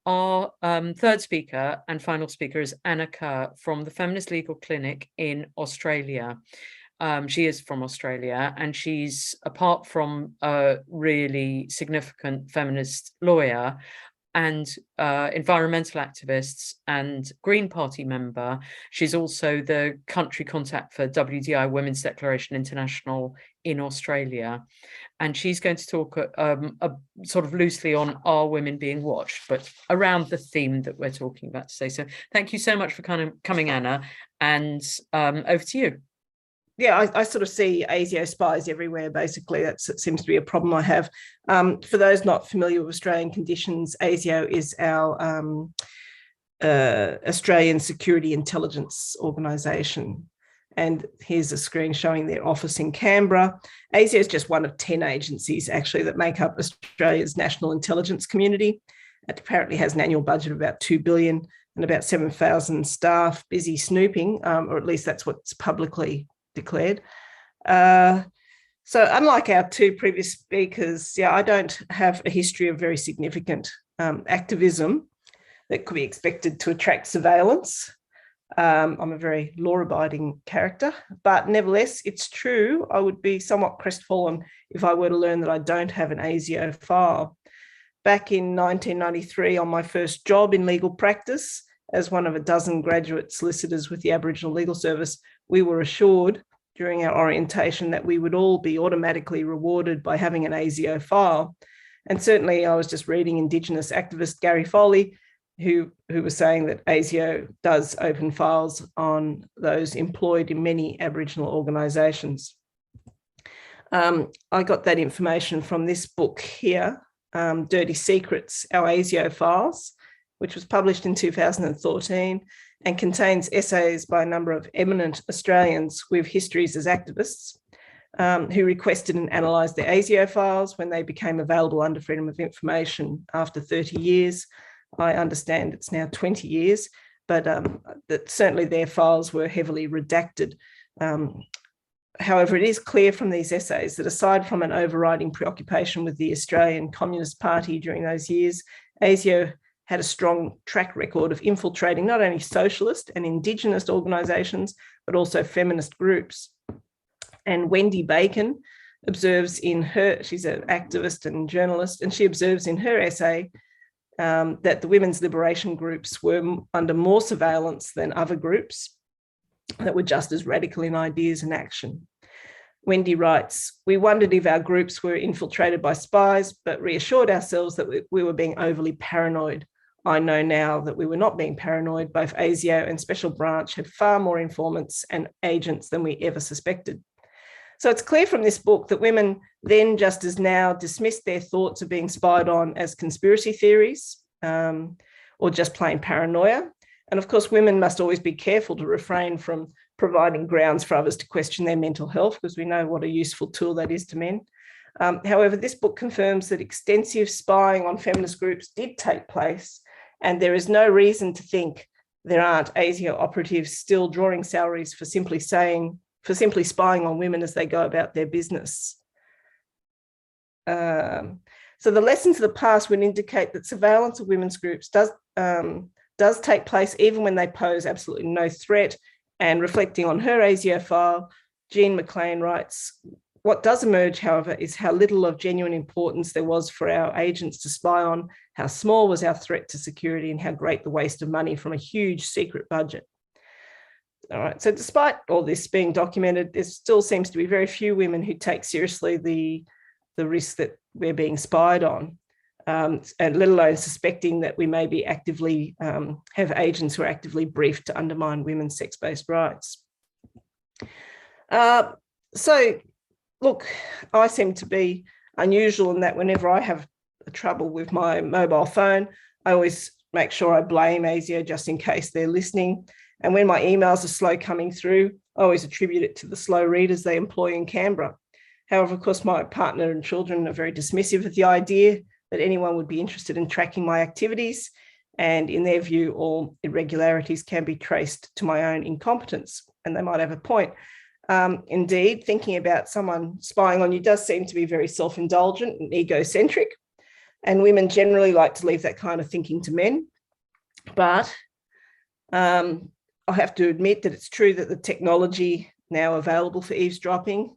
Our third speaker and final speaker is Anna Kerr from the Feminist Legal Clinic in Australia. She is from Australia, and she's, apart from a really significant feminist lawyer and environmental activists and Green Party member, she's also the country contact for WDI Women's Declaration International in Australia. And she's going to talk sort of loosely on Are Women Being Watched, but around the theme that we're talking about today. So thank you so much for coming, Anna, and over to you. Yeah, I sort of see ASIO spies everywhere, basically. That seems to be a problem I have. For those not familiar with Australian conditions, ASIO is our Australian Security Intelligence Organisation. And here's a screen showing their office in Canberra. ASIO is just one of 10 agencies, actually, that make up Australia's national intelligence community. It apparently has an annual budget of about $2 billion and about 7,000 staff busy snooping, or at least that's what's publicly declared. So unlike our two previous speakers, I don't have a history of very significant activism that could be expected to attract surveillance. I'm a very law-abiding character, but nevertheless, it's true. I would be somewhat crestfallen if I were to learn that I don't have an ASIO file. Back in 1993, on my first job in legal practice, as one of a dozen graduate solicitors with the Aboriginal Legal Service, we were assured during our orientation that we would all be automatically rewarded by having an ASIO file. And certainly I was just reading Indigenous activist Gary Foley, who was saying that ASIO does open files on those employed in many Aboriginal organisations. I got that information from this book here, Dirty Secrets, Our ASIO Files, which was published in 2014 and contains essays by a number of eminent Australians with histories as activists who requested and analysed their ASIO files when they became available under Freedom of Information after 30 years. I understand it's now 20 years, but that certainly their files were heavily redacted. However, it is clear from these essays that aside from an overriding preoccupation with the Australian Communist Party during those years, ASIO had a strong track record of infiltrating not only socialist and Indigenous organisations, but also feminist groups. And Wendy Bacon observes in her, she's an activist and journalist, and she observes in her essay that the women's liberation groups were under more surveillance than other groups that were just as radical in ideas and action. Wendy writes, "We wondered if our groups were infiltrated by spies, but reassured ourselves that we were being overly paranoid. I know now that we were not being paranoid. Both ASIO and Special Branch had far more informants and agents than we ever suspected." So it's clear from this book that women then, just as now, dismissed their thoughts of being spied on as conspiracy theories or just plain paranoia. And of course, women must always be careful to refrain from providing grounds for others to question their mental health, because we know what a useful tool that is to men. However, this book confirms that extensive spying on feminist groups did take place, and there is no reason to think there aren't ASIO operatives still drawing salaries for simply spying on women as they go about their business. So the lessons of the past would indicate that surveillance of women's groups does take place even when they pose absolutely no threat. And reflecting on her ASIO file, Jean McLean writes, "What does emerge, however, is how little of genuine importance there was for our agents to spy on, how small was our threat to security, and how great the waste of money from a huge secret budget." All right, so despite all this being documented, there still seems to be very few women who take seriously the risk that we're being spied on, and let alone suspecting that we may be actively have agents who are actively briefed to undermine women's sex-based rights. So, look, I seem to be unusual in that whenever I have trouble with my mobile phone, I always make sure I blame ASIO just in case they're listening. And when my emails are slow coming through, I always attribute it to the slow readers they employ in Canberra. However, of course, my partner and children are very dismissive of the idea that anyone would be interested in tracking my activities. And in their view, all irregularities can be traced to my own incompetence. And they might have a point. Indeed, thinking about someone spying on you does seem to be very self-indulgent and egocentric. And women generally like to leave that kind of thinking to men. But I have to admit that it's true that the technology now available for eavesdropping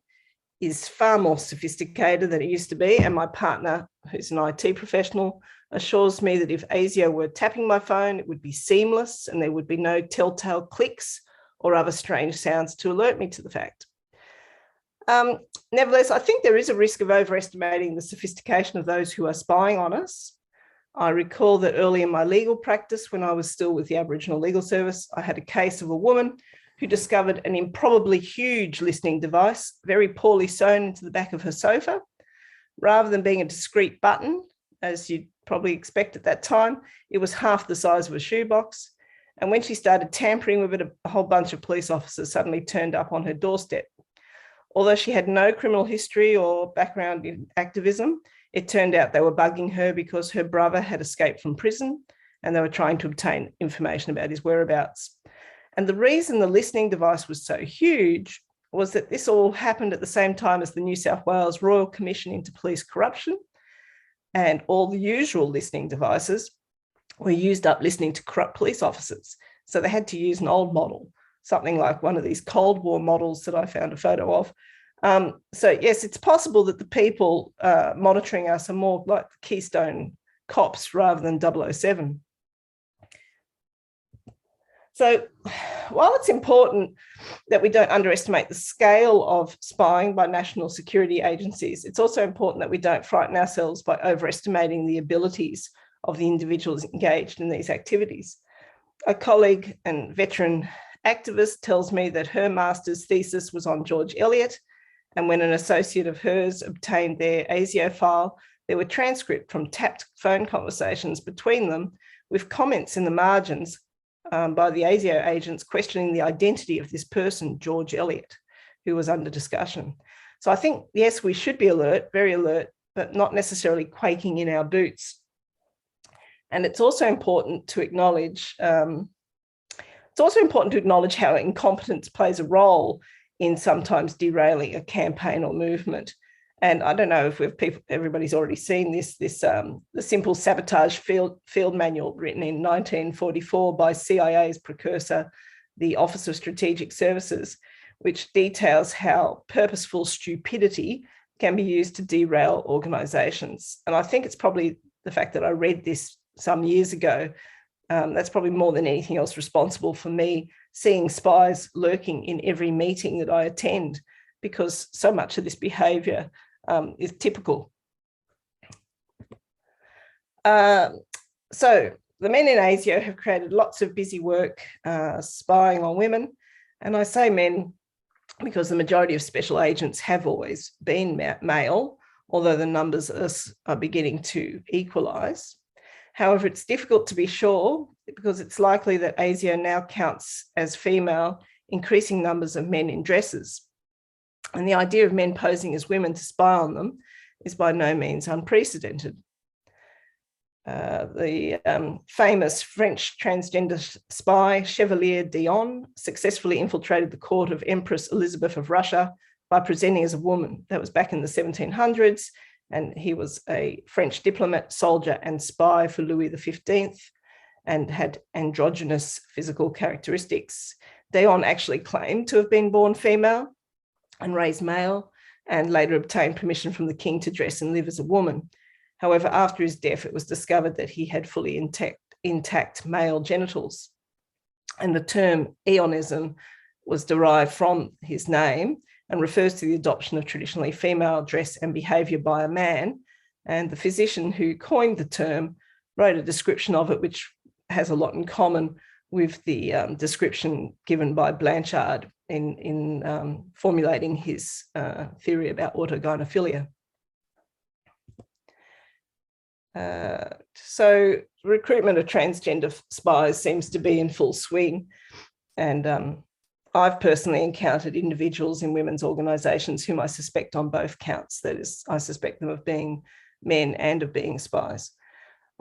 is far more sophisticated than it used to be. And my partner, who's an IT professional, assures me that if ASIO were tapping my phone, it would be seamless and there would be no telltale clicks or other strange sounds to alert me to the fact. Nevertheless, I think there is a risk of overestimating the sophistication of those who are spying on us. I recall that early in my legal practice, when I was still with the Aboriginal Legal Service, I had a case of a woman who discovered an improbably huge listening device, very poorly sewn into the back of her sofa. Rather than being a discreet button, as you'd probably expect at that time, it was half the size of a shoebox. And when she started tampering with it, a whole bunch of police officers suddenly turned up on her doorstep. Although she had no criminal history or background in activism, it turned out they were bugging her because her brother had escaped from prison and they were trying to obtain information about his whereabouts. And the reason the listening device was so huge was that this all happened at the same time as the New South Wales Royal Commission into Police Corruption, and all the usual listening devices were used up listening to corrupt police officers. So they had to use an old model, something like one of these Cold War models that I found a photo of. So yes, it's possible that the people monitoring us are more like the Keystone cops rather than 007. So while it's important that we don't underestimate the scale of spying by national security agencies, it's also important that we don't frighten ourselves by overestimating the abilities of the individuals engaged in these activities. A colleague and veteran activist tells me that her master's thesis was on George Eliot, and when an associate of hers obtained their ASIO file, there were transcripts from tapped phone conversations between them with comments in the margins by the ASIO agents questioning the identity of this person, George Eliot, who was under discussion. So I think, yes, we should be alert, very alert, but not necessarily quaking in our boots. And it's also important to acknowledge how incompetence plays a role in sometimes derailing a campaign or movement. And I don't know if everybody's already seen this, the Simple Sabotage Field Manual written in 1944 by CIA's precursor, the Office of Strategic Services, which details how purposeful stupidity can be used to derail organisations. And I think it's probably the fact that I read this some years ago, that's probably more than anything else responsible for me seeing spies lurking in every meeting that I attend, because so much of this behaviour is typical. So the men in ASIO have created lots of busy work spying on women. And I say men because the majority of special agents have always been male, although the numbers are beginning to equalise. However, it's difficult to be sure because it's likely that ASIO now counts as female increasing numbers of men in dresses. And the idea of men posing as women to spy on them is by no means unprecedented. The famous French transgender spy Chevalier d'Eon successfully infiltrated the court of Empress Elizabeth of Russia by presenting as a woman. That was back in the 1700s, and he was a French diplomat, soldier, and spy for Louis XV, and had androgynous physical characteristics. D'Eon actually claimed to have been born female and raised male, and later obtained permission from the king to dress and live as a woman. However, after his death, it was discovered that he had fully intact male genitals. And the term Eonism was derived from his name and refers to the adoption of traditionally female dress and behaviour by a man. And the physician who coined the term wrote a description of it, which has a lot in common with the description given by Blanchard in formulating his theory about autogynephilia. So recruitment of transgender spies seems to be in full swing. And I've personally encountered individuals in women's organisations whom I suspect on both counts. That is, I suspect them of being men and of being spies.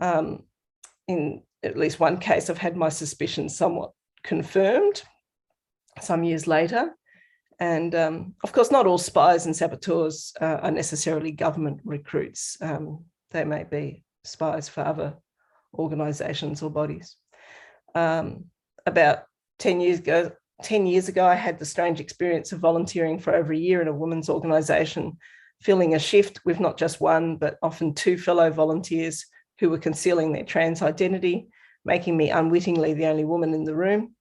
In at least one case, I've had my suspicions somewhat confirmed some years later. And of course, not all spies and saboteurs are necessarily government recruits. They may be spies for other organisations or bodies. About 10 years ago, I had the strange experience of volunteering for over a year in a women's organisation, filling a shift with not just one, but often two fellow volunteers who were concealing their trans identity, making me unwittingly the only woman in the room.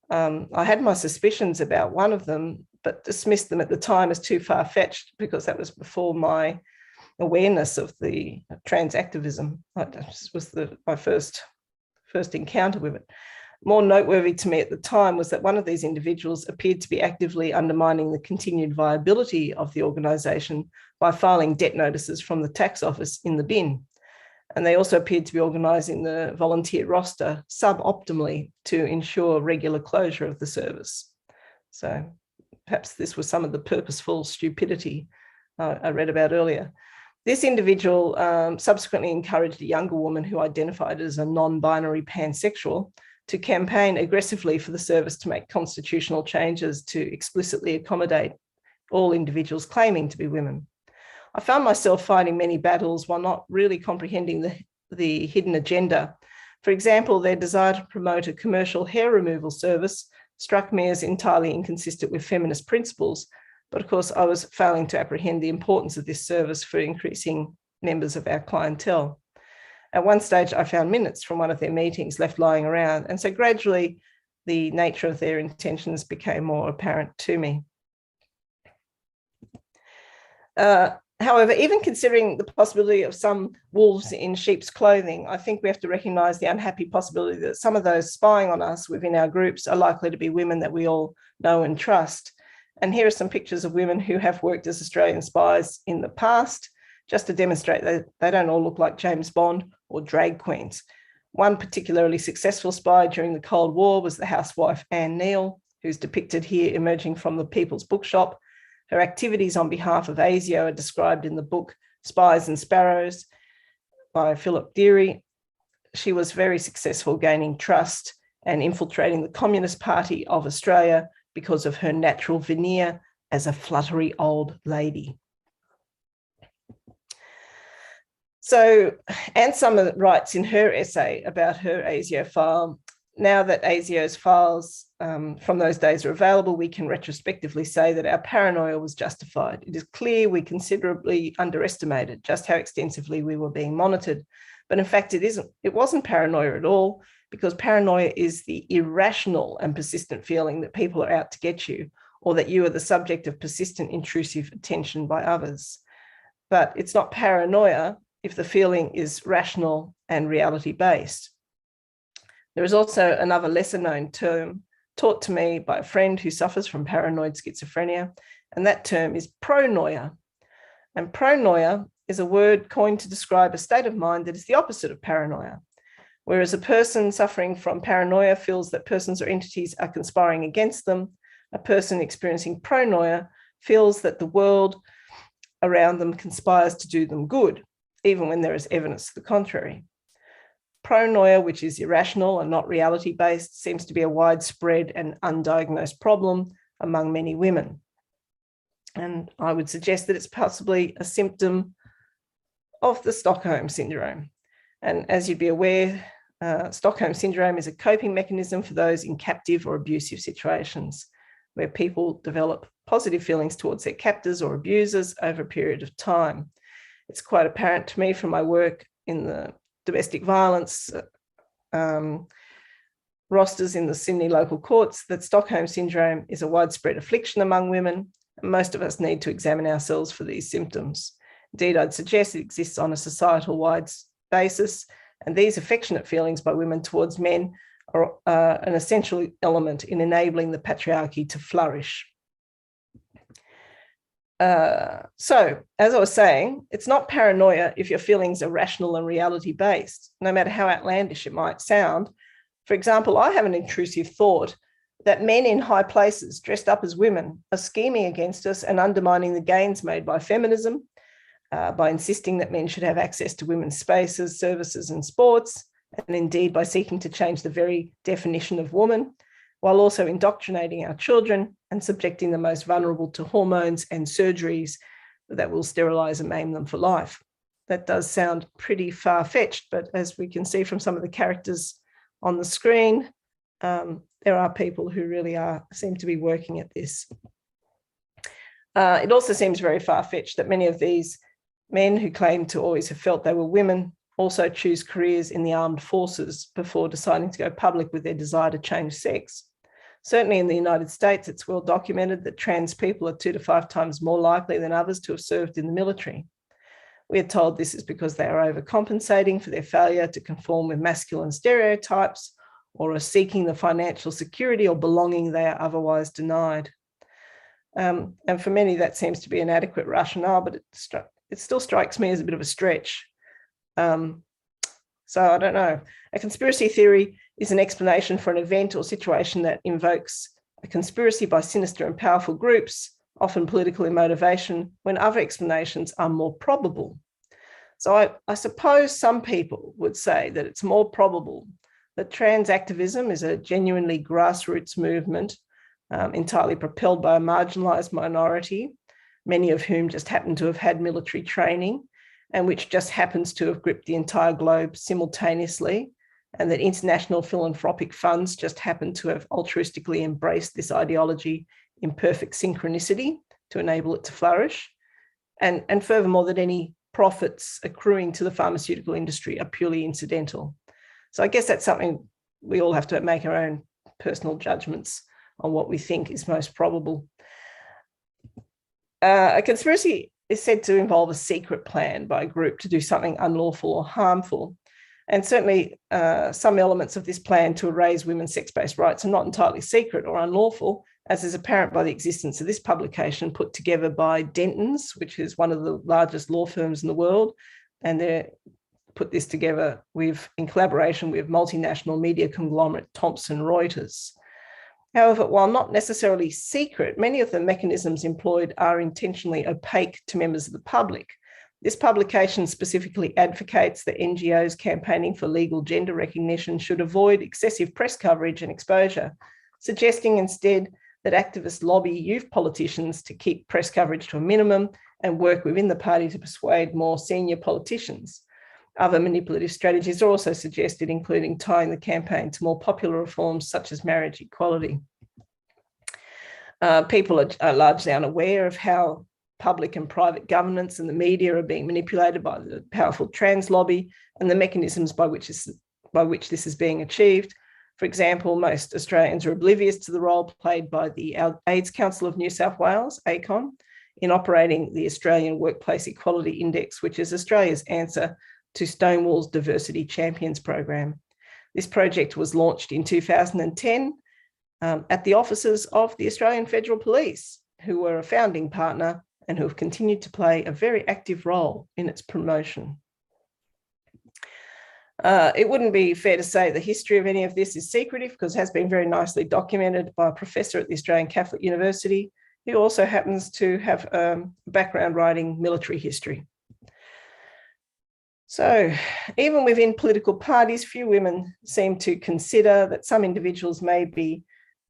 I had my suspicions about one of them, but dismissed them at the time as too far-fetched because that was before my awareness of the trans activism. This was my first encounter with it. More noteworthy to me at the time was that one of these individuals appeared to be actively undermining the continued viability of the organisation by filing debt notices from the tax office in the bin. And they also appeared to be organising the volunteer roster suboptimally to ensure regular closure of the service. So perhaps this was some of the purposeful stupidity I read about earlier. This individual subsequently encouraged a younger woman who identified as a non-binary pansexual to campaign aggressively for the service to make constitutional changes to explicitly accommodate all individuals claiming to be women. I found myself fighting many battles while not really comprehending the hidden agenda. For example, their desire to promote a commercial hair removal service struck me as entirely inconsistent with feminist principles, but of course I was failing to apprehend the importance of this service for increasing members of our clientele. At one stage, I found minutes from one of their meetings left lying around, and so gradually the nature of their intentions became more apparent to me. However, even considering the possibility of some wolves in sheep's clothing, I think we have to recognise the unhappy possibility that some of those spying on us within our groups are likely to be women that we all know and trust. And here are some pictures of women who have worked as Australian spies in the past, just to demonstrate that they don't all look like James Bond or drag queens. One particularly successful spy during the Cold War was the housewife Anne Neal, who's depicted here emerging from the People's Bookshop. Her activities on behalf of ASIO are described in the book Spies and Sparrows by Philip Deary. She was very successful gaining trust and infiltrating the Communist Party of Australia because of her natural veneer as a fluttery old lady. So Anne Summer writes in her essay about her ASIO file, now that ASIO's files from those days are available, we can retrospectively say that our paranoia was justified. It is clear we considerably underestimated just how extensively we were being monitored. But in fact, it wasn't paranoia at all, because paranoia is the irrational and persistent feeling that people are out to get you, or that you are the subject of persistent intrusive attention by others. But it's not paranoia if the feeling is rational and reality-based. There is also another lesser-known term taught to me by a friend who suffers from paranoid schizophrenia, and that term is pronoia. And pronoia is a word coined to describe a state of mind that is the opposite of paranoia. Whereas a person suffering from paranoia feels that persons or entities are conspiring against them, a person experiencing pronoia feels that the world around them conspires to do them good, even when there is evidence to the contrary. Pronoia, which is irrational and not reality-based, seems to be a widespread and undiagnosed problem among many women. And I would suggest that it's possibly a symptom of the Stockholm Syndrome. And as you'd be aware, Stockholm Syndrome is a coping mechanism for those in captive or abusive situations, where people develop positive feelings towards their captors or abusers over a period of time. It's quite apparent to me from my work in the domestic violence rosters in the Sydney local courts that Stockholm Syndrome is a widespread affliction among women, and most of us need to examine ourselves for these symptoms. Indeed, I'd suggest it exists on a societal-wide basis, and these affectionate feelings by women towards men are an essential element in enabling the patriarchy to flourish. So, as I was saying, it's not paranoia if your feelings are rational and reality-based, no matter how outlandish it might sound. For example, I have an intrusive thought that men in high places dressed up as women are scheming against us and undermining the gains made by feminism, by insisting that men should have access to women's spaces, services and sports, and indeed by seeking to change the very definition of woman, while also indoctrinating our children and subjecting the most vulnerable to hormones and surgeries that will sterilise and maim them for life. that does sound pretty far-fetched, but as we can see from some of the characters on the screen, there are people who really seem to be working at this. It also seems very far-fetched that many of these men who claim to always have felt they were women also choose careers in the armed forces before deciding to go public with their desire to change sex. Certainly in the United States, it's well documented that trans people are 2 to 5 times more likely than others to have served in the military. We are told this is because they are overcompensating for their failure to conform with masculine stereotypes or are seeking the financial security or belonging they are otherwise denied. And for many, that seems to be an adequate rationale, but it still strikes me as a bit of a stretch. So I don't know. A conspiracy theory is an explanation for an event or situation that invokes a conspiracy by sinister and powerful groups, often political in motivation, when other explanations are more probable. So I suppose some people would say that it's more probable that trans activism is a genuinely grassroots movement entirely propelled by a marginalised minority, many of whom just happen to have had military training, and which just happens to have gripped the entire globe simultaneously, and that international philanthropic funds just happen to have altruistically embraced this ideology in perfect synchronicity to enable it to flourish. And furthermore, that any profits accruing to the pharmaceutical industry are purely incidental. So I guess that's something we all have to make our own personal judgments on what we think is most probable. A conspiracy is said to involve a secret plan by a group to do something unlawful or harmful. And certainly some elements of this plan to erase women's sex-based rights are not entirely secret or unlawful, as is apparent by the existence of this publication put together by Dentons, which is one of the largest law firms in the world. And they put this together in collaboration with multinational media conglomerate Thomson Reuters. However, while not necessarily secret, many of the mechanisms employed are intentionally opaque to members of the public. This publication specifically advocates that NGOs campaigning for legal gender recognition should avoid excessive press coverage and exposure, suggesting instead that activists lobby youth politicians to keep press coverage to a minimum and work within the party to persuade more senior politicians. Other manipulative strategies are also suggested, including tying the campaign to more popular reforms such as marriage equality. People are largely unaware of how public and private governance and the media are being manipulated by the powerful trans lobby and the mechanisms by which this is being achieved. For example, most Australians are oblivious to the role played by the AIDS Council of New South Wales, ACON, in operating the Australian Workplace Equality Index, which is Australia's answer to Stonewall's Diversity Champions program. This project was launched in 2010 at the offices of the Australian Federal Police, who were a founding partner and who have continued to play a very active role in its promotion. It wouldn't be fair to say the history of any of this is secretive, because it has been very nicely documented by a professor at the Australian Catholic University, who also happens to have a background writing military history. So even within political parties, few women seem to consider that some individuals may be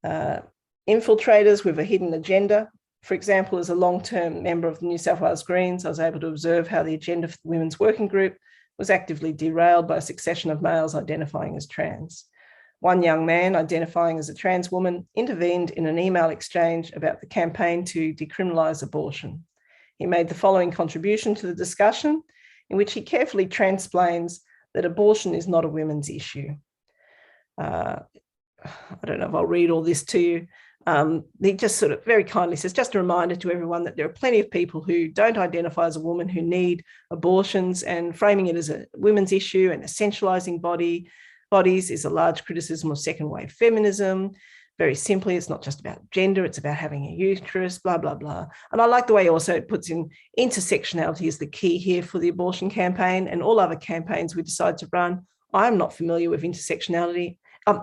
infiltrators with a hidden agenda. For example, as a long-term member of the New South Wales Greens, I was able to observe how the agenda for the Women's Working Group was actively derailed by a succession of males identifying as trans. One young man identifying as a trans woman intervened in an email exchange about the campaign to decriminalise abortion. He made the following contribution to the discussion, in which he carefully transplains that abortion is not a women's issue. I don't know if I'll read all this to you. He just sort of very kindly says, just a reminder to everyone that there are plenty of people who don't identify as a woman who need abortions, and framing it as a women's issue and essentialising bodies is a large criticism of second wave feminism. Very simply, it's not just about gender, it's about having a uterus, blah, blah, blah. And I like the way he also puts in intersectionality is the key here for the abortion campaign and all other campaigns we decide to run. I'm not familiar with intersectionality.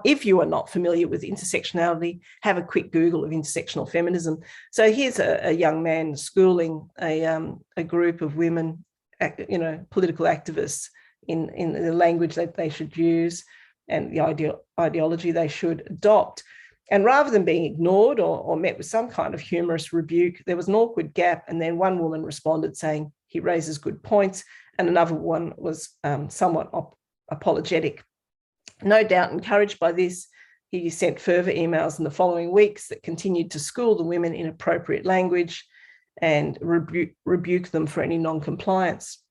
If you are not familiar with intersectionality, have a quick Google of intersectional feminism. So here's a young man schooling a group of women, political activists in the language that they should use and the ideology they should adopt. And rather than being ignored or met with some kind of humorous rebuke, there was an awkward gap. And then one woman responded saying, he raises good points, and another one was somewhat apologetic. No doubt encouraged by this, he sent further emails in the following weeks that continued to school the women in appropriate language and rebuke them for any non-compliance.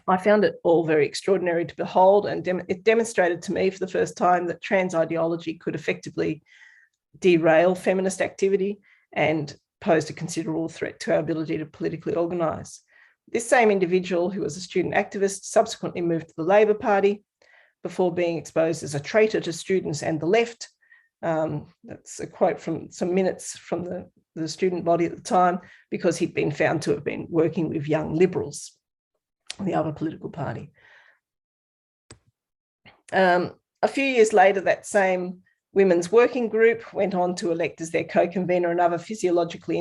I found it all very extraordinary to behold, and it demonstrated to me for the first time that trans ideology could effectively derail feminist activity and posed a considerable threat to our ability to politically organise. This same individual, who was a student activist, subsequently moved to the Labor Party before being exposed as a traitor to students and the left. That's a quote from some minutes from the student body at the time, because he'd been found to have been working with young liberals, the other political party. A few years later, that same women's working group went on to elect as their co-convener another physiologically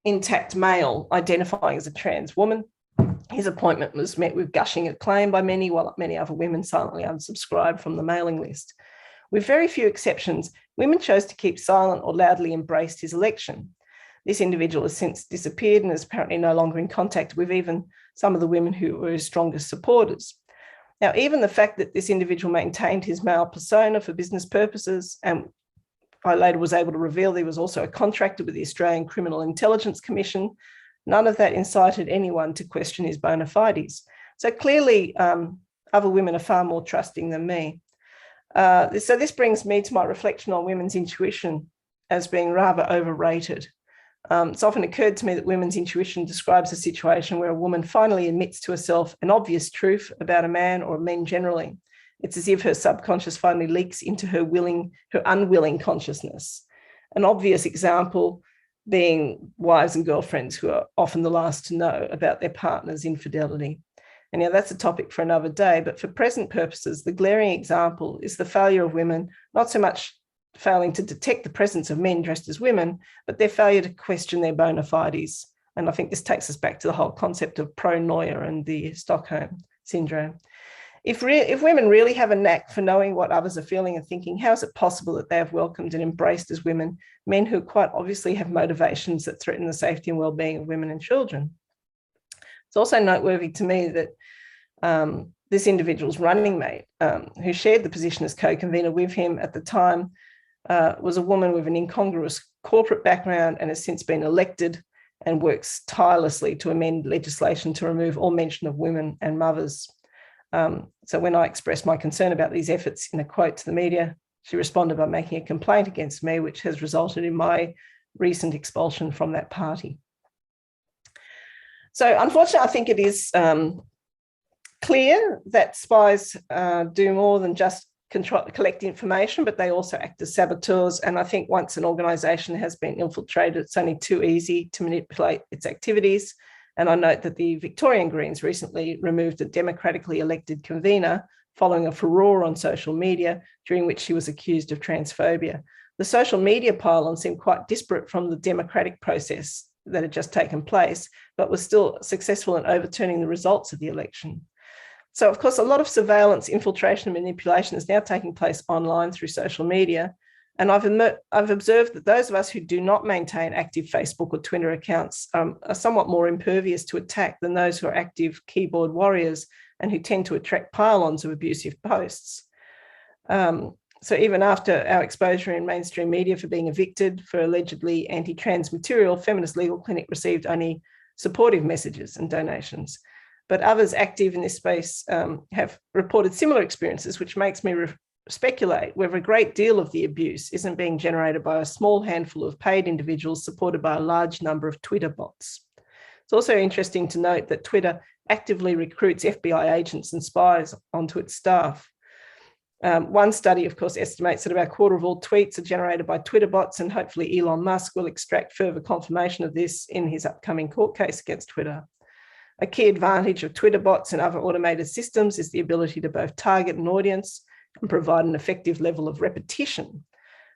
intact male identifying as a trans woman. His appointment was met with gushing acclaim by many, while many other women silently unsubscribed from the mailing list. With very few exceptions, women chose to keep silent or loudly embraced his election. This individual has since disappeared and is apparently no longer in contact with even some of the women who were his strongest supporters. Now, even the fact that this individual maintained his male persona for business purposes, and I later was able to reveal he was also a contractor with the Australian Criminal Intelligence Commission, none of that incited anyone to question his bona fides. So clearly, other women are far more trusting than me. So this brings me to my reflection on women's intuition as being rather overrated. It's often occurred to me that women's intuition describes a situation where a woman finally admits to herself an obvious truth about a man or men generally. It's as if her subconscious finally leaks into her unwilling consciousness. An obvious example being wives and girlfriends, who are often the last to know about their partner's infidelity. And now that's a topic for another day, but for present purposes, the glaring example is the failure of women, not so much failing to detect the presence of men dressed as women, but their failure to question their bona fides. And I think this takes us back to the whole concept of pronoia and the Stockholm Syndrome. If women really have a knack for knowing what others are feeling and thinking, how is it possible that they have welcomed and embraced as women men who quite obviously have motivations that threaten the safety and well-being of women and children? It's also noteworthy to me that this individual's running mate, who shared the position as co-convener with him at the time, was a woman with an incongruous corporate background and has since been elected and works tirelessly to amend legislation to remove all mention of women and mothers. So when I expressed my concern about these efforts in a quote to the media, she responded by making a complaint against me, which has resulted in my recent expulsion from that party. So unfortunately, I think it is clear that spies do more than just collect information, but they also act as saboteurs. And I think once an organisation has been infiltrated, it's only too easy to manipulate its activities. And I note that the Victorian Greens recently removed a democratically elected convener following a furore on social media, during which she was accused of transphobia. The social media pile-on seemed quite disparate from the democratic process that had just taken place, but was still successful in overturning the results of the election. So, of course, a lot of surveillance, infiltration and manipulation is now taking place online through social media. And I've observed that those of us who do not maintain active Facebook or Twitter accounts are somewhat more impervious to attack than those who are active keyboard warriors and who tend to attract pile-ons of abusive posts. So even after our exposure in mainstream media for being evicted for allegedly anti-trans material, Feminist Legal Clinic received only supportive messages and donations. But others active in this space have reported similar experiences, which makes me speculate whether a great deal of the abuse isn't being generated by a small handful of paid individuals supported by a large number of Twitter bots. It's also interesting to note that Twitter actively recruits FBI agents and spies onto its staff. One study, of course, estimates that about a quarter of all tweets are generated by Twitter bots, and hopefully Elon Musk will extract further confirmation of this in his upcoming court case against Twitter. A key advantage of Twitter bots and other automated systems is the ability to both target an audience and provide an effective level of repetition.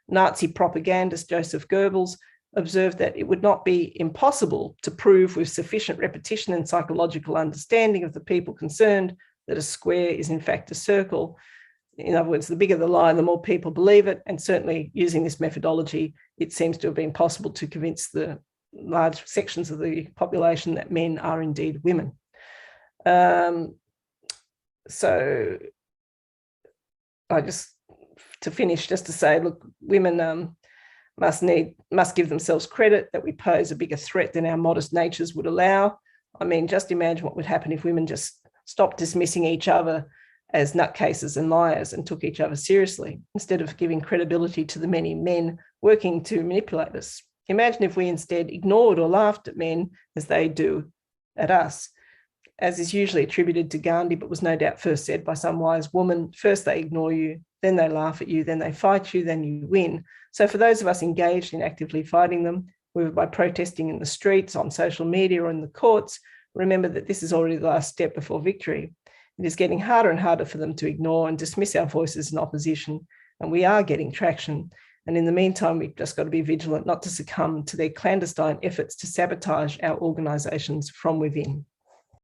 Nazi propagandist Joseph Goebbels observed that it would not be impossible to prove with sufficient repetition and psychological understanding of the people concerned that a square is in fact a circle. In other words, the bigger the lie, the more people believe it. And certainly using this methodology, it seems to have been possible to convince the large sections of the population that men are indeed women. So I just, to finish, just to say, look, women must give themselves credit that we pose a bigger threat than our modest natures would allow. I mean, just imagine what would happen if women just stopped dismissing each other as nutcases and liars and took each other seriously, instead of giving credibility to the many men working to manipulate us. Imagine if we instead ignored or laughed at men as they do at us, as is usually attributed to Gandhi, but was no doubt first said by some wise woman. First they ignore you, then they laugh at you, then they fight you, then you win. So for those of us engaged in actively fighting them, whether by protesting in the streets, on social media, or in the courts, remember that this is already the last step before victory. It is getting harder and harder for them to ignore and dismiss our voices in opposition, and we are getting traction. And in the meantime, we've just got to be vigilant not to succumb to their clandestine efforts to sabotage our organisations from within.